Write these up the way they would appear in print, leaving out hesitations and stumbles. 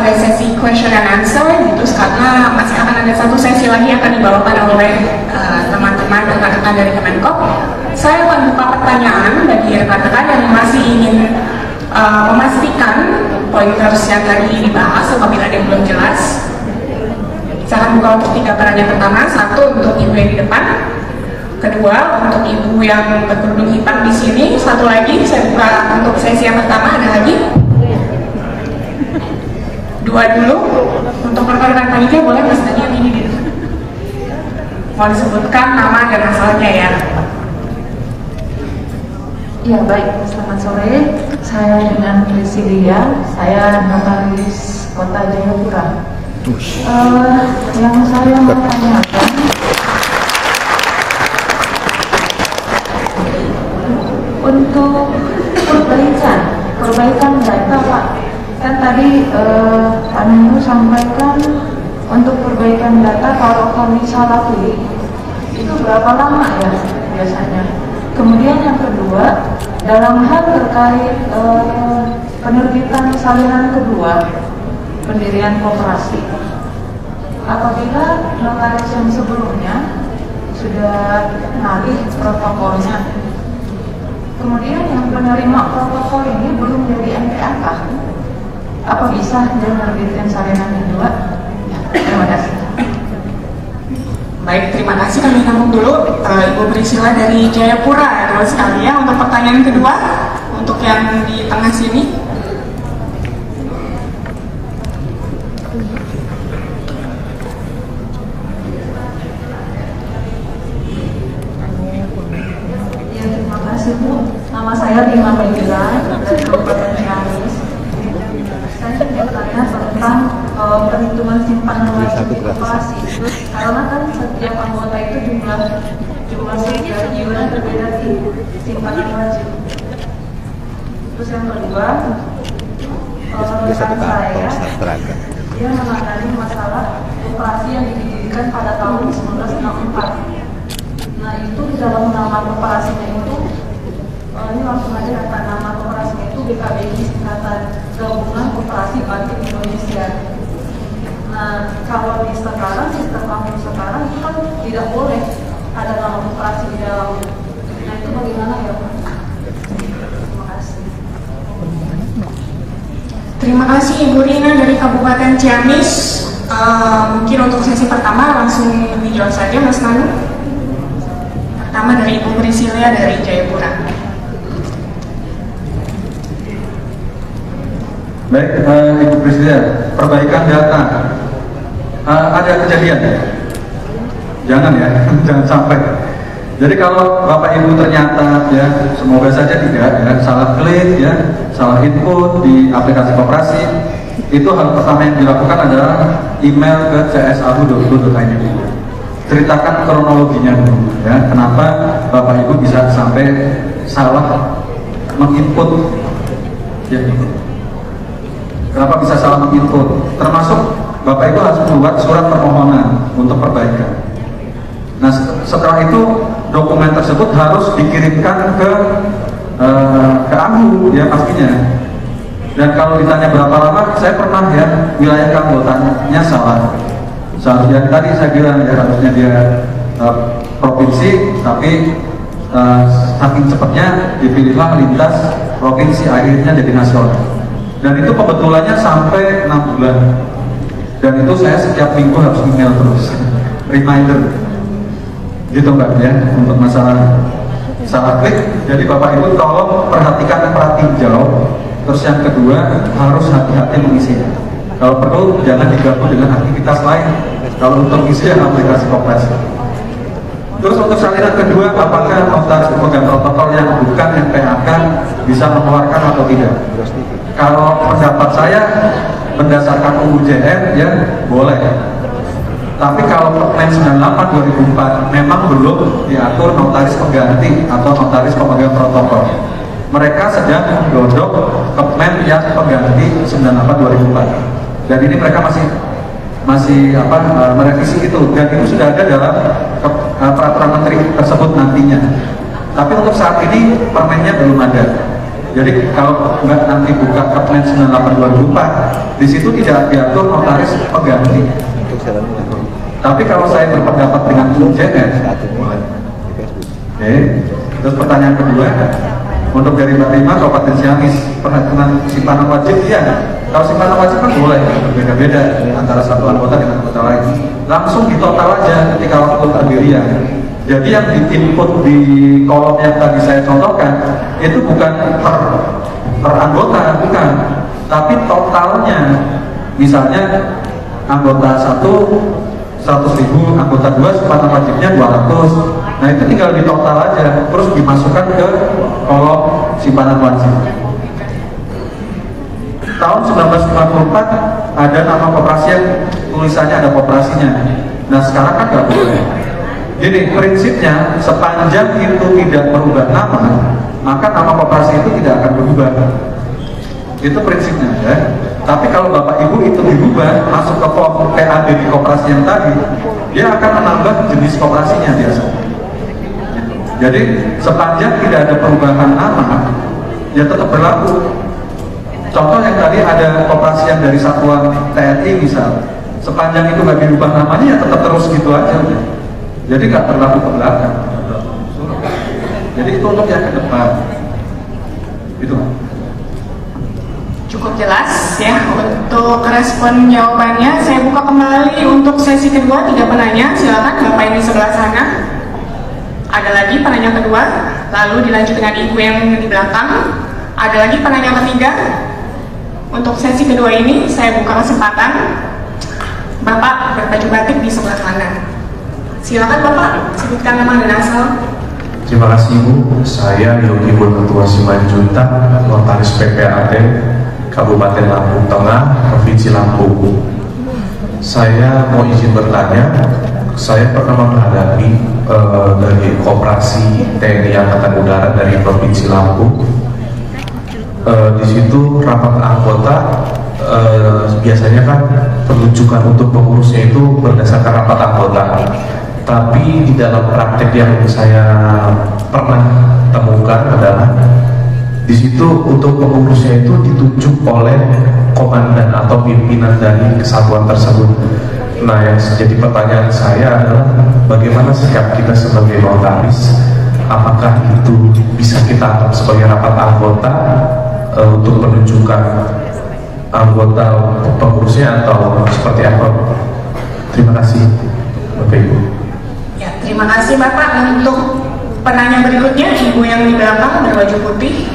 ada sesi question and answer, terus karena masih akan ada satu sesi lagi yang akan dibawakan oleh teman-teman rekan-rekan dari Kemenkop. Saya akan buka pertanyaan bagi rekan-rekan yang masih ingin memastikan pointers yang tadi dibahas apabila ada yang belum jelas. Saya akan buka untuk 3 pertanyaan pertama, 1 untuk ibu yang di depan, kedua untuk ibu yang berkerudung hitam di sini, 1 lagi saya buka untuk sesi yang pertama, ada lagi 2 dulu. Untuk rekan-rekan panitia boleh Mas Daniel ini di depan, mau disebutkan nama dan asalnya ya. Ya baik, selamat sore. Saya dengan Prisilia, saya notaris Kota Jayapura. Yang saya mau tanyakan, untuk perbaikan data Pak, kan tadi Pak Menlu sampaikan untuk perbaikan data kalau kami salah pilih itu berapa lama ya biasanya. Kemudian yang kedua, dalam hal terkait penerbitan salinan kedua pendirian koperasi, apabila notaris yang sebelumnya sudah nalih protokolnya, kemudian yang penerima protokol ini belum jadi NPAK, apa bisa dia menerbitkan salinan kedua? Terima kasih. Baik, terima kasih. Kami nampung dulu Ibu Priscilla dari Jayapura, teman sekalian, untuk pertanyaan kedua untuk yang di tengah sini. Ya, terima kasih Bu. Nama saya Dima Megila dari Kabupaten Ciamis. Saya ingin bertanya tentang perhitungan simpanan wajib koperasi. Karena kan setiap anggota itu jumlah iuran berbeda di simpanan wajib. Terus yang kedua, rekan saya dia menangani masalah koperasi yang didirikan pada tahun 1964. Nah itu di dalam nama koperasinya itu, ini langsung aja kata nama koperasinya itu BKBI, Singkatan Gabungan Koperasi Batik Indonesia. Nah kalau di sekarang, sistem kampus sekarang itu kan tidak boleh ada nama koperasi di dalam. Nah itu bagaimana ya Pak? Terima kasih. Terima kasih Ibu Rina dari Kabupaten Ciamis. Mungkin untuk sesi pertama langsung dijawab saja Mas Nanu. Pertama dari Ibu Priscilla dari Jayapura. Baik, Ibu Priscilla, perbaikan data. Ada kejadian? Jangan ya, jangan sampai. Jadi kalau Bapak Ibu ternyata ya, semoga saja tidak ya, salah klik ya, salah input di aplikasi koperasi, itu hal pertama yang dilakukan adalah email ke csahu.go.id. Ceritakan kronologinya dulu ya, kenapa Bapak Ibu bisa sampai salah menginput ya. Kenapa bisa salah menginput? Termasuk Bapak Ibu harus membuat surat permohonan untuk perbaikan. Nah setelah itu dokumen tersebut harus dikirimkan ke AHU ya pastinya. Dan kalau ditanya berapa lama, saya pernah ya wilayah keanggotanya salah. Seharusnya tadi saya bilang ya harusnya dia provinsi, tapi saking cepatnya dipilihlah lintas provinsi, akhirnya jadi nasional. Dan itu kebetulannya sampai 6 bulan. Dan itu saya setiap minggu harus email terus, reminder. Gitu Mbak ya, untuk masalah salah klik. Jadi Bapak Ibu tolong perhatikan pratinjau. Terus yang kedua harus hati-hati mengisinya. Kalau perlu jangan digabung dengan aktivitas lain. Kalau untuk isi aplikasi koperasi. Terus untuk salinan kedua, apakah notaris pemegang protokol yang bukan NPAK bisa mengeluarkan atau tidak? Kalau pendapat saya berdasarkan UU-JR ya boleh. Tapi kalau Permen 98/2004 memang belum diatur notaris pengganti atau notaris pemegang protokol. Mereka sedang menggodok Permen yang pengganti 98/2004. Dan ini mereka masih merevisi itu, dan itu sudah ada dalam peraturan menteri tersebut nantinya. Tapi untuk saat ini permennya belum ada. Jadi kalau nggak nanti buka Kepmen 98/2004, di situ tidak diatur notaris pengganti. Tapi kalau saya berpendapat dengan JNS, terus pertanyaan kedua, untuk dari Mbak Rima, Kabupaten Ciamis, perhitungan simpanan wajib, iya. Kalau simpanan wajib kan boleh, berbeda-beda antara satu anggota dengan anggota lain. Langsung ditotal aja ketika waktu pendirian. Jadi yang diinput di kolom yang tadi saya contohkan, itu bukan per anggota, bukan. Tapi totalnya, misalnya anggota 100.000, anggota 2 simpanan wajibnya 200. Nah itu tinggal di total aja, terus dimasukkan ke kolom simpanan wajib. Tahun 1994 ada nama koperasi yang tulisannya ada koperasinya. Nah sekarang kan nggak boleh. Jadi prinsipnya sepanjang itu tidak merubah nama, maka nama koperasi itu tidak akan berubah. Itu prinsipnya ya. Tapi kalau Bapak Ibu itu dirubah masuk ke form PAD di koperasi yang tadi, dia akan menambah jenis koperasinya biasa. Jadi sepanjang tidak ada perubahan nama, ya tetap berlaku. Contoh yang tadi ada koperasi yang dari satuan TNI misal, sepanjang itu nggak dirubah namanya ya tetap terus gitu aja. Jadi nggak berlaku ke belakang. Jadi itu untuk yang ke depan. Itu. Cukup jelas ya. Untuk respon jawabannya saya buka kembali untuk sesi kedua, 3 penanya. Silakan Bapak ini sebelah sana. Ada lagi penanya kedua, lalu dilanjut dengan Ibu yang di belakang. Ada lagi penanya ketiga. Untuk sesi kedua ini saya buka kesempatan Bapak berbaju batik di sebelah kanan. Silakan Bapak, sebutkan nama dan asal. Terima kasih Bu, saya Yogi Ketua Simanjuntak, Notaris PPAT Kabupaten Lampung Tengah, Provinsi Lampung. Saya mau izin bertanya, saya pernah menghadapi dari Koperasi TNI Angkatan Udara dari Provinsi Lampung. Di situ rapat anggota biasanya kan penunjukan untuk pengurusnya itu berdasarkan rapat anggota. Tapi di dalam praktek yang saya pernah temukan adalah di situ untuk pengurusnya itu ditunjuk oleh komandan atau pimpinan dari kesatuan tersebut. Nah, yang jadi pertanyaan saya adalah bagaimana sikap kita sebagai notaris? Apakah itu bisa kita anggap sebagai rapat anggota untuk penunjukan anggota pengurusnya atau seperti apa? Terima kasih, Bapak Ibu. Ya, terima kasih Bapak. Untuk penanya berikutnya, Ibu yang di belakang berbaju putih.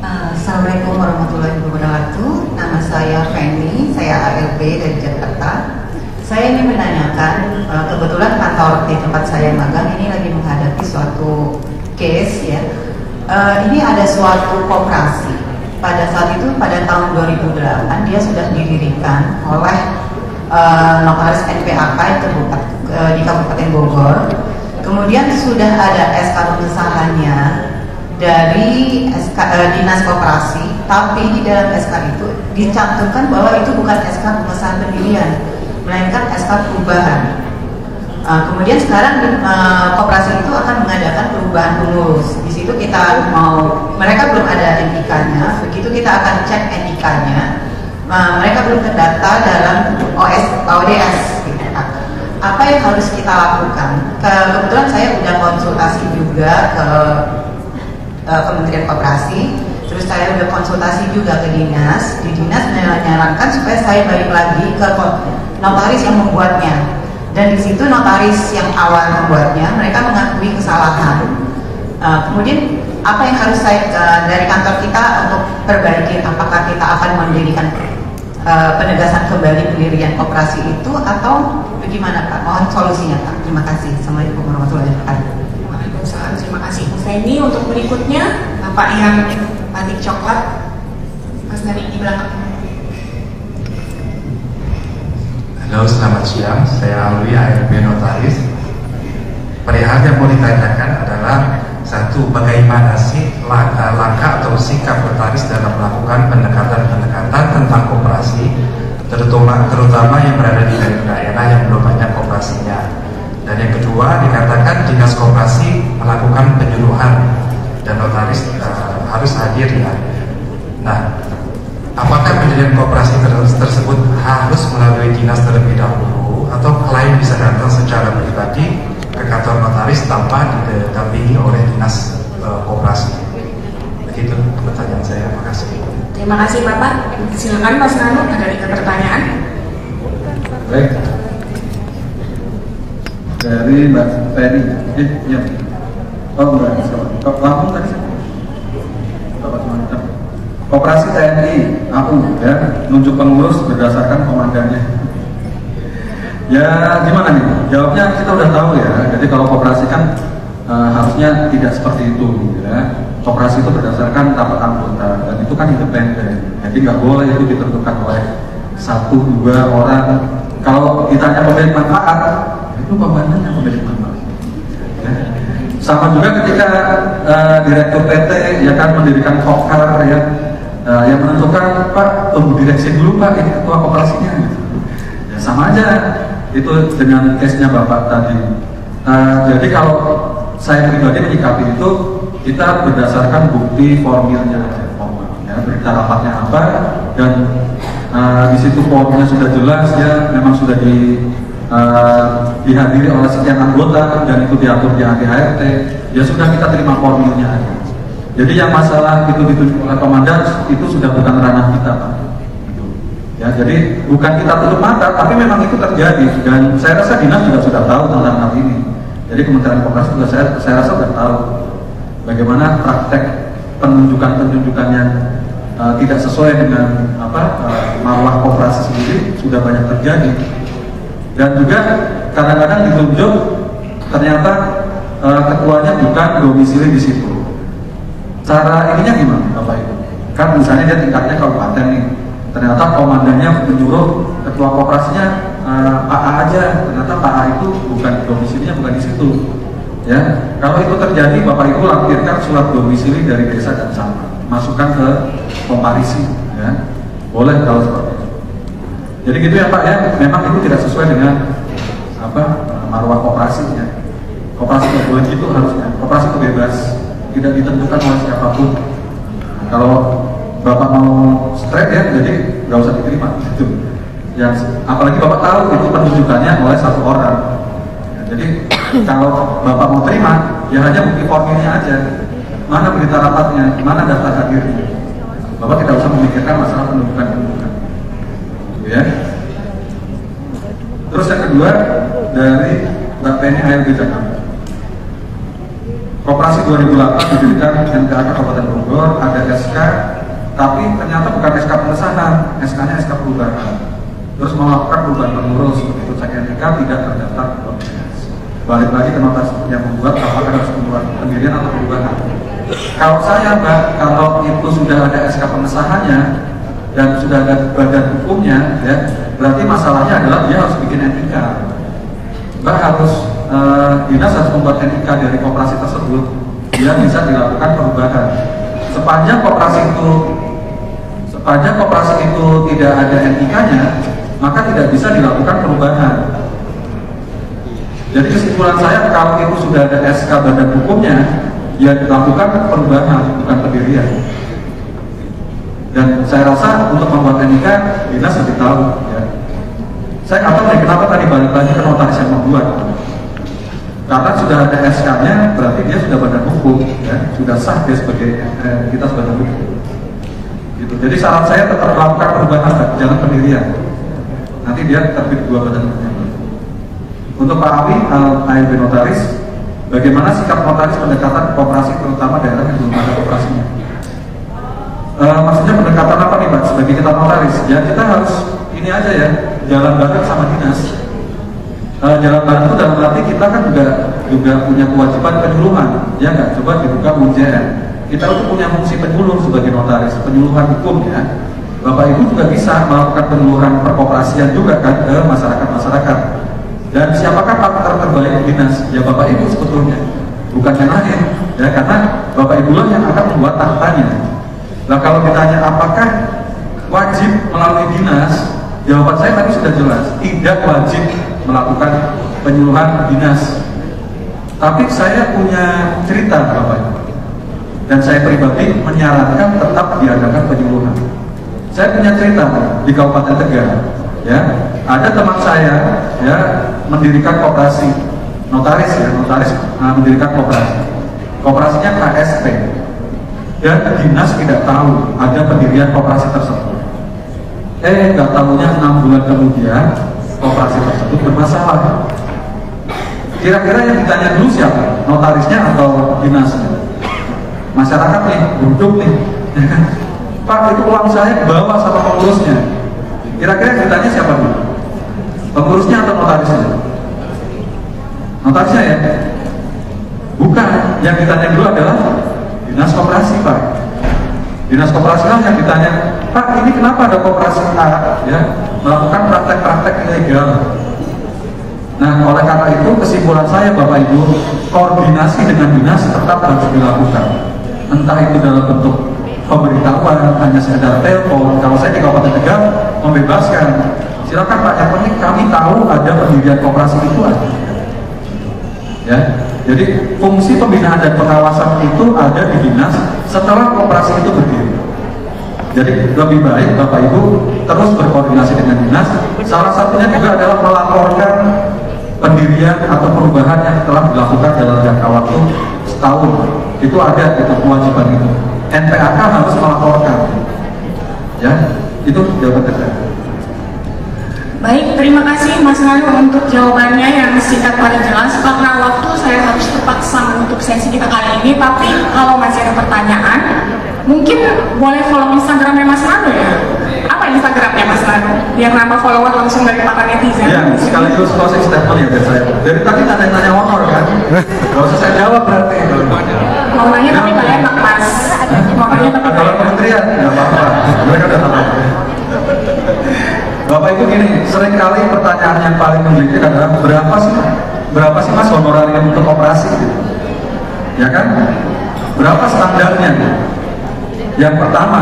Assalamualaikum warahmatullahi wabarakatuh. Nama saya Feni, saya ALB dari Jakarta. Saya ingin menanyakan, kebetulan kantor di tempat saya magang ini lagi menghadapi suatu case ya. Ini ada suatu koperasi. Pada saat itu pada tahun 2008 dia sudah didirikan oleh notaris NPAK di Kabupaten Bogor. Kemudian sudah ada SK pengesahannya dari Dinas Koperasi, tapi di dalam SK itu dicantumkan bahwa itu bukan SK pengesahan pendirian, melainkan SK perubahan. Kemudian sekarang koperasi itu akan mengadakan perubahan pengurus. Di situ kita mereka belum ada NIK-nya, begitu kita akan cek NIK-nya, mereka belum terdata dalam ODS. Gitu. Apa yang harus kita lakukan? Kebetulan saya sudah konsultasi juga ke Kementerian Koperasi, terus saya udah konsultasi juga ke dinas. Di dinas menyarankan supaya saya balik lagi ke notaris yang membuatnya, dan di situ notaris yang awal membuatnya mereka mengakui kesalahan. Kemudian apa yang harus saya dari kantor kita untuk perbaiki? Apakah kita akan mendirikan penegasan kembali pendirian koperasi itu atau bagaimana Pak? Mohon solusinya Pak. Terima kasih. Assalamualaikum warahmatullahi wabarakatuh. Waalaikumsalam, terima kasih Bu Feni. Untuk berikutnya Bapak yang batik coklat, Mas dari di belakang. Halo, selamat siang. Saya Auli, ALB Notaris. Perihal yang mau ditanyakan adalah satu, satu, bagaimana sih langkah atau sikap notaris dalam melakukan pendekatan-pendekatan tentang koperasi, terutama yang berada di daerah yang belum banyak koperasinya. Dan yang kedua, dikatakan dinas koperasi melakukan penyuluhan dan notaris harus hadir ya. Nah, apakah pendirian koperasi tersebut harus melalui dinas terlebih dahulu, atau klien bisa datang secara pribadi ke kantor notaris tanpa didampingi oleh dinas koperasi? Begitu pertanyaan saya. Terima kasih. Terima kasih Bapak. Silakan Mas Nano, ada pertanyaan. Baik. Dari Mbak Ferry. Ya. Oh, Mbak. Langsung tadi. Bapak Semantap. Koperasi TNI, aku ya, nunjuk pengurus berdasarkan komandannya. Ya gimana nih? Jawabnya kita udah tahu ya. Jadi kalau koperasi kan harusnya tidak seperti itu, ya. Koperasi itu berdasarkan rapat anggota dan itu kan independen. Jadi nggak boleh itu ditentukan oleh 1-2 orang. Kalau ditanya pemilik manfaat, itu komandan yang pemilik manfaat. Ya. Sama juga ketika direktur PT ya kan mendirikan kokar ya. Yang menentukan Pak, tunggu direksi dulu Pak, ini ketua koperasinya gitu. Ya sama aja itu dengan case-nya Bapak tadi. Jadi kalau saya pribadi menyikapi itu, kita berdasarkan bukti formilnya aja, formal ya, berita rapatnya apa, dan di situ formnya sudah jelas ya, memang sudah dihadiri oleh sekian anggota dan itu diatur di ADART, ya sudah kita terima formilnya aja. Jadi yang masalah itu ditunjuk oleh komandan itu sudah bukan ranah kita Pak. Ya, jadi bukan kita tutup mata, tapi memang itu terjadi dan saya rasa dinas juga sudah tahu tentang hal ini. Jadi Kementerian Koperasi juga saya rasa sudah tahu bagaimana praktek penunjukan yang tidak sesuai dengan marwah koperasi sendiri sudah banyak terjadi. Dan juga kadang-kadang ditunjuk ternyata ketuanya bukan domisili di situ. Cara ininya gimana Bapak Ibu? Kan misalnya dia tingkatnya kabupaten nih, ternyata komandannya menyuruh ketua koperasinya Pak A aja, ternyata Pak A itu bukan domisilinya bukan di situ. Ya, kalau itu terjadi Bapak Ibu lampirkan surat domisili dari desa dan sama, masukkan ke komparisi, ya boleh kalau seperti itu. Jadi gitu ya Pak ya, memang itu tidak sesuai dengan marwah koperasi ya. Koperasi tidak boleh gitu harusnya. Koperasi itu bebas, tidak ditentukan oleh siapapun. Nah, kalau Bapak mau straight ya, jadi nggak usah diterima gitu. Yang apalagi Bapak tahu itu penunjukannya oleh 1 orang. Ya, jadi kalau Bapak mau terima, ya hanya bukti formilnya aja. Mana berita rapatnya, mana daftar hadirnya. Bapak tidak usah memikirkan masalah penunjukan. Ya. Terus yang kedua dari Mbak Penny ALB Jakarta. Koperasi 2008 didirikan NKA Kabupaten Bogor, ada SK, tapi ternyata bukan SK pengesahan, SK-nya SK perubahan. Terus melakukan perubahan pengurus, begitu cek NK tidak terdaftar. Balik lagi ke notaris yang membuat apakah harus membuat pendirian atau perubahan. Kalau saya Mbak, kalau itu sudah ada SK pengesahannya dan sudah ada badan hukumnya, ya berarti masalahnya adalah dia harus bikin NK. Mbak harus dinas harus membuat NIK dari koperasi tersebut, dia bisa dilakukan perubahan. Sepanjang koperasi itu tidak ada NIK-nya, maka tidak bisa dilakukan perubahan. Jadi kesimpulan saya, kalau itu sudah ada SK badan hukumnya, ya dilakukan perubahan, bukan pendirian. Dan saya rasa untuk membuat NIK, dinas lebih tahu. Ya. Saya nggak tahu nih kenapa tadi balik lagi ke notaris yang membuat. Karena sudah ada SK-nya, berarti dia sudah badan hukum, ya, sudah sah dia sebagai entitas badan hukum. Gitu. Jadi syarat saya tetap melakukan perubahan, jangan pendirian. Nanti dia terbit 2 badan hukum. Untuk Pak Awi, ALB Notaris, bagaimana sikap notaris pendekatan koperasi, terutama daerah yang belum ada koperasinya? Maksudnya pendekatan apa nih Pak? Sebagai kita notaris, ya kita harus ini aja ya, jalan bareng sama dinas. Jalan bareng itu dalam arti kita kan juga punya kewajiban penyuluhan, ya nggak? Coba dibuka UJN. Kita itu punya fungsi penyuluh sebagai notaris, penyuluhan hukum ya. Bapak Ibu juga bisa melakukan penyuluhan perkoperasian juga kan ke masyarakat. Dan siapakah partner terbaik dinas? Ya Bapak Ibu sebetulnya. bukan yang lain, ya, karena Bapak Ibu lah yang akan membuat tahapannya. Nah, kalau ditanya apakah wajib melalui dinas, jawaban saya tadi sudah jelas, tidak wajib melakukan penyuluhan dinas. Tapi saya punya cerita, Bapak Ibu, dan saya pribadi menyarankan tetap diadakan penyuluhan. Saya punya cerita di Kabupaten Tegal, ya, ada teman saya, ya, mendirikan koperasi notaris, ya, mendirikan koperasi. Koperasinya KSP, dan dinas tidak tahu ada pendirian koperasi tersebut. Nggak tahunya 6 bulan kemudian koperasi tersebut bermasalah. Kira-kira yang ditanya dulu siapa? Notarisnya atau dinasnya? Masyarakat nih, duduk nih, Pak, itu uang saya dibawa sama pengurusnya. Kira-kira yang ditanya siapa dulu? Pengurusnya atau notarisnya? Notarisnya, ya? Bukan, yang ditanya dulu adalah dinas koperasi, Pak. Dinas koperasi lah yang ditanya, Pak, ini kenapa ada koperasi A, ya, melakukan praktek-praktek ilegal. Nah, oleh karena itu kesimpulan saya, Bapak Ibu, koordinasi dengan dinas tetap harus dilakukan. Entah itu dalam bentuk pemberitahuan, hanya sekedar telepon. Kalau saya di Kabupaten Tegal membebaskan, silakan Pak, yang penting kami tahu ada pendirian koperasi itu aja. Ya, jadi fungsi pembinaan dan pengawasan itu ada di dinas setelah koperasi itu berdiri. Jadi lebih baik Bapak Ibu terus berkoordinasi dengan dinas. Salah satunya juga adalah melaporkan pendirian atau perubahan yang telah dilakukan dalam jangka waktu setahun. Itu ada, itu kewajiban itu. NPAK harus melaporkan. Ya, itu jawaban saya. Baik, terima kasih Mas Nalu untuk jawabannya yang singkat paling jelas. Karena waktu saya harus terpaksa untuk sesi kita kali ini. Tapi kalau masih ada pertanyaan, mungkin boleh follow Instagramnya Mas Nalu, ya? Apa Instagramnya Mas Nalu? Biar nambah follower langsung dari para netizen. Iya, sekaligus closing statement ya dari saya. Dari tadi nanya honor kan? Gak usah saya jawab berarti. Mau nanya tapi gak enak, Mas. Mau nanya tapi gak kalau enak. kementerian, nggak apa-apa. Mereka udah tahu. Bapak Ibu gini, seringkali pertanyaan yang paling menggelitik adalah berapa sih Mas honorarium untuk operasi? Gitu. Ya kan? Berapa standarnya? Yang pertama,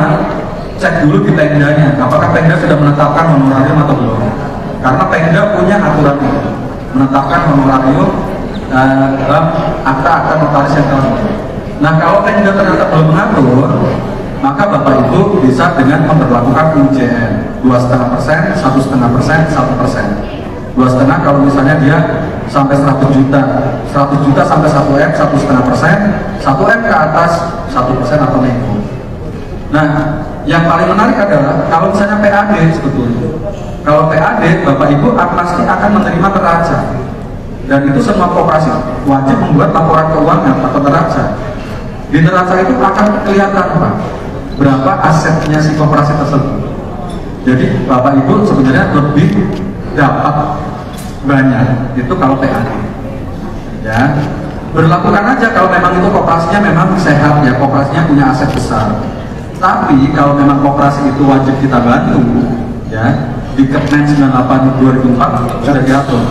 cek dulu di Pemdanya, apakah Pemda sudah menetapkan honorarium atau belum? Karena Pemda punya aturan menetapkan honorarium dalam akta-akta notaris yang telah. Nah, kalau Pemda ternyata belum mengatur, maka Bapak Ibu bisa dengan memperlakukan UJN 2,5%, 1,5%, 1%. 2,5% kalau misalnya dia sampai 100 juta sampai 1M, 1,5%, 1M ke atas 1% atau nego. Nah, yang paling menarik adalah kalau misalnya PAD sebetulnya. Kalau PAD, Bapak Ibu pasti akan menerima neraca. Dan itu semua koperasi wajib membuat laporan keuangan atau neraca. Di neraca itu akan kelihatan, Pak, berapa asetnya si koperasi tersebut. Jadi Bapak Ibu sebenarnya lebih dapat banyak itu kalau PAD. Ya, berlakukan aja kalau memang itu koperasinya memang sehat, ya, koperasinya punya aset besar. Tapi kalau memang koperasi itu wajib kita bantu, ya, di Kepmen 98 2004 sudah diatur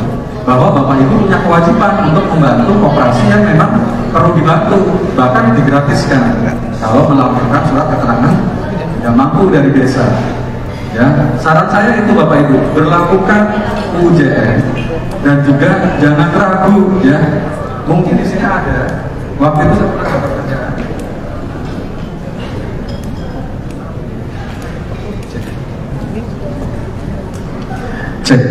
bahwa Bapak Ibu punya kewajiban untuk membantu koperasi yang memang perlu dibantu, bahkan digratiskan kalau melampirkan surat keterangan yang mampu dari desa. Ya, saran saya itu Bapak Ibu berlakukan UJN dan juga jangan ragu, ya. Mungkin di sini ada waktu itu saya pernah dapat kerjaan. Cek.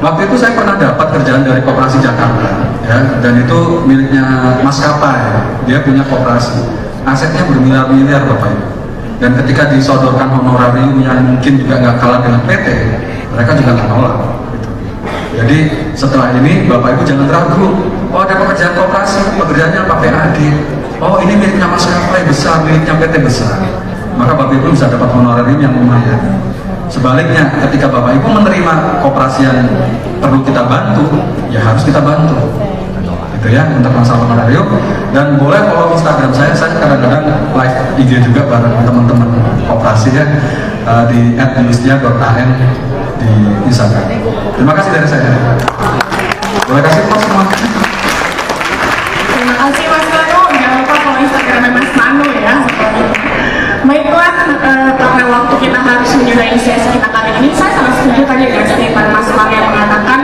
Waktu itu saya pernah dapat kerjaan dari Koperasi Jakarta, ya, dan itu miliknya maskapai. Dia punya koperasi, asetnya bermiliar-miliar, Bapak Ibu. Dan ketika disodorkan honorarium yang mungkin juga nggak kalah dengan PT, mereka juga nggak nolak. Gitu. Jadi setelah ini Bapak Ibu jangan ragu. Oh, ada pekerjaan koperasi, pekerjaannya apa? PAD. Oh, ini miliknya maskapai besar, miliknya PT besar. Maka Bapak Ibu bisa dapat honorarium yang lumayan. Sebaliknya, ketika Bapak Ibu menerima koperasi yang perlu kita bantu, ya harus kita bantu, gitu ya, untuk masalah honorarium. Dan boleh follow Instagram saya kadang-kadang live IG juga bareng teman-teman koperasi, ya, di @yulistia.an di Instagram. Terima kasih dari saya. Boleh kasih pos semua. Terima kasih. karena waktu kita harus menyudahi sesi kita kali ini, saya sangat setuju tadi dengan statement Mas Lam yang mengatakan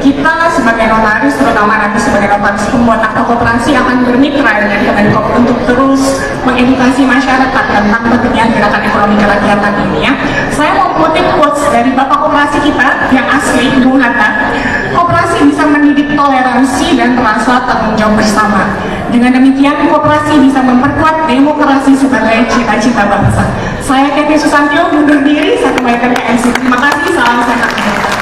kita sebagai notaris, terutama nanti sebagai notaris pembuat akta koperasi akan bermitra dengan Kemenkop untuk terus mengedukasi masyarakat tentang pentingnya gerakan ekonomi kerakyatan ini ya. Saya mau kutip quotes dari Bapak Koperasi kita yang asli, Bung Hatta. Koperasi bisa mendidik toleransi dan rasa tanggung jawab bersama. Dengan demikian, koperasi bisa memperkuat demokrasi sebagai cita-cita bangsa. Saya Kety Susantyo, mundur diri, saya kembalikan ke MC. Terima kasih, salam sehat.